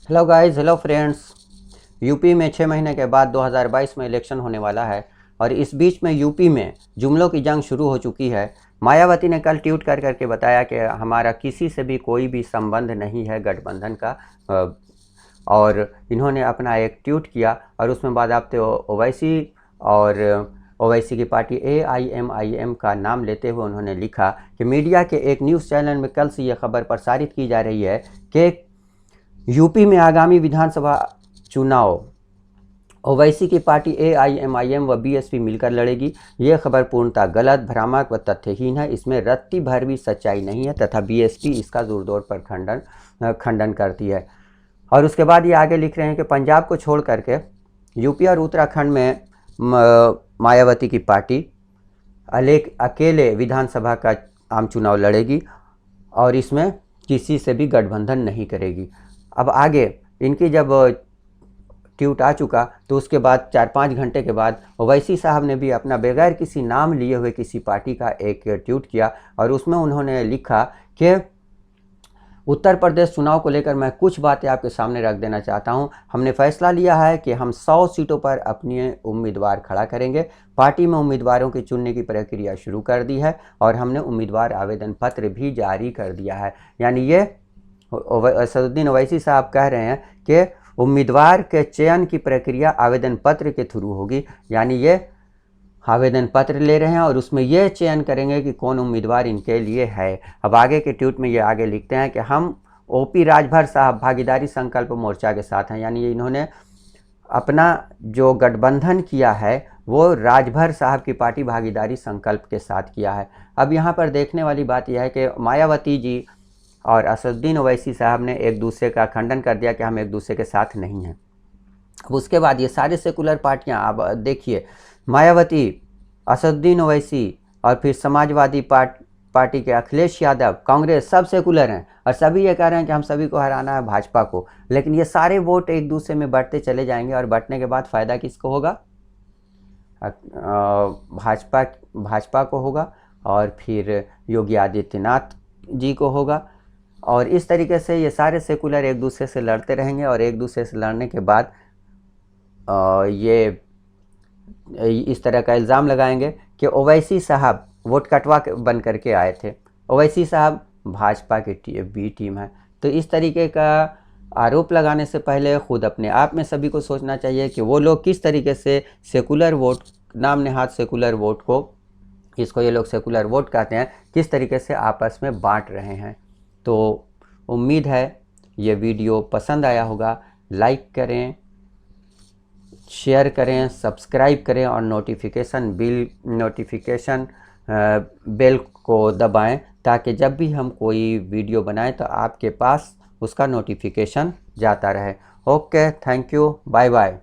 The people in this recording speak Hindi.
Hello guys, hello friends. UP में 6 महीने के बाद 2022 में इलेक्शन होने वाला है और इस बीच में यूपी में जुमलों की जंग शुरू हो चुकी है। मायावती ने कल ट्वीट कर करके बताया कि हमारा किसी से भी कोई भी संबंध नहीं है गठबंधन का। और इन्होंने अपना एक ट्वीट किया और उसमें बाकायदे ओवैसी और ओवैसी की पार्टी AIMIM का नाम लेते हुए उन्होंने लिखा कि मीडिया के एक न्यूज़ चैनल में कल से यह खबर प्रसारित की जा रही है कि यूपी में आगामी विधानसभा चुनाव ओवैसी की पार्टी AIMIM व BSP मिलकर लड़ेगी। यह खबर पूर्णतः गलत, भ्रामक व तथ्यहीन है। इसमें रत्ती भर भी सच्चाई नहीं है तथा BSP इसका जोरदार पर खंडन करती है। और उसके बाद ये आगे लिख रहे हैं कि पंजाब को छोड़ करके यूपी और उत्तराखंड में मायावती की पार्टी अकेले विधानसभा का आम चुनाव लड़ेगी और इसमें किसी से भी गठबंधन नहीं करेगी। अब आगे इनकी जब ट्वीट आ चुका तो उसके बाद 4-5 घंटे के बाद ओवैसी साहब ने भी अपना बगैर किसी नाम लिए हुए किसी पार्टी का एक ट्वीट किया और उसमें उन्होंने लिखा कि उत्तर प्रदेश चुनाव को लेकर मैं कुछ बातें आपके सामने रख देना चाहता हूं। हमने फैसला लिया है कि हम 100 सीटों पर अपने उम्मीदवार खड़ा करेंगे। पार्टी में उम्मीदवारों की चुनने की प्रक्रिया शुरू कर दी है और हमने उम्मीदवार आवेदन पत्र भी जारी कर दिया है। यानी ये असदुद्दीन ओवैसी साहब कह रहे हैं कि उम्मीदवार के चयन की प्रक्रिया आवेदन पत्र के थ्रू होगी। यानी ये आवेदन पत्र ले रहे हैं और उसमें यह चयन करेंगे कि कौन उम्मीदवार इनके लिए है। अब आगे के ट्वीट में ये आगे लिखते हैं कि हम OP राजभर साहब भागीदारी संकल्प मोर्चा के साथ हैं। यानी इन्होंने अपना जो गठबंधन किया है वो राजभर साहब की पार्टी भागीदारी संकल्प के साथ किया है। अब यहाँ पर देखने वाली बात यह है कि मायावती जी और असदुद्दीन ओवैसी साहब ने एक दूसरे का खंडन कर दिया कि हम एक दूसरे के साथ नहीं हैं। अब उसके बाद ये सारे सेकुलर पार्टियां, अब देखिए मायावती, असदुद्दीन ओवैसी और फिर समाजवादी पार्टी के अखिलेश यादव, कांग्रेस, सब सेकुलर हैं और सभी ये कह रहे हैं कि हम सभी को हराना है भाजपा को। लेकिन ये सारे वोट एक दूसरे में बढ़ते चले जाएंगे और बढ़ने के बाद फ़ायदा किसको होगा? भाजपा को होगा और फिर योगी आदित्यनाथ जी को होगा। और इस तरीके से ये सारे सेकुलर एक दूसरे से लड़ते रहेंगे और एक दूसरे से लड़ने के बाद ये इस तरह का इल्ज़ाम लगाएंगे कि ओवैसी साहब वोट कटवा के बन करके आए थे, ओवैसी साहब भाजपा की बी टीम है। तो इस तरीके का आरोप लगाने से पहले खुद अपने आप में सभी को सोचना चाहिए कि वो लोग किस तरीके से सेकुलर वोट, नाम नेहाद सेकुलर वोट को, इसको ये लोग सेकुलर वोट कहते हैं, किस तरीके से आपस में बांट रहे हैं। तो उम्मीद है ये वीडियो पसंद आया होगा। लाइक करें, शेयर करें, सब्सक्राइब करें और नोटिफिकेशन बेल को दबाएं ताकि जब भी हम कोई वीडियो बनाएं तो आपके पास उसका नोटिफिकेशन जाता रहे। Okay, thank you, bye bye.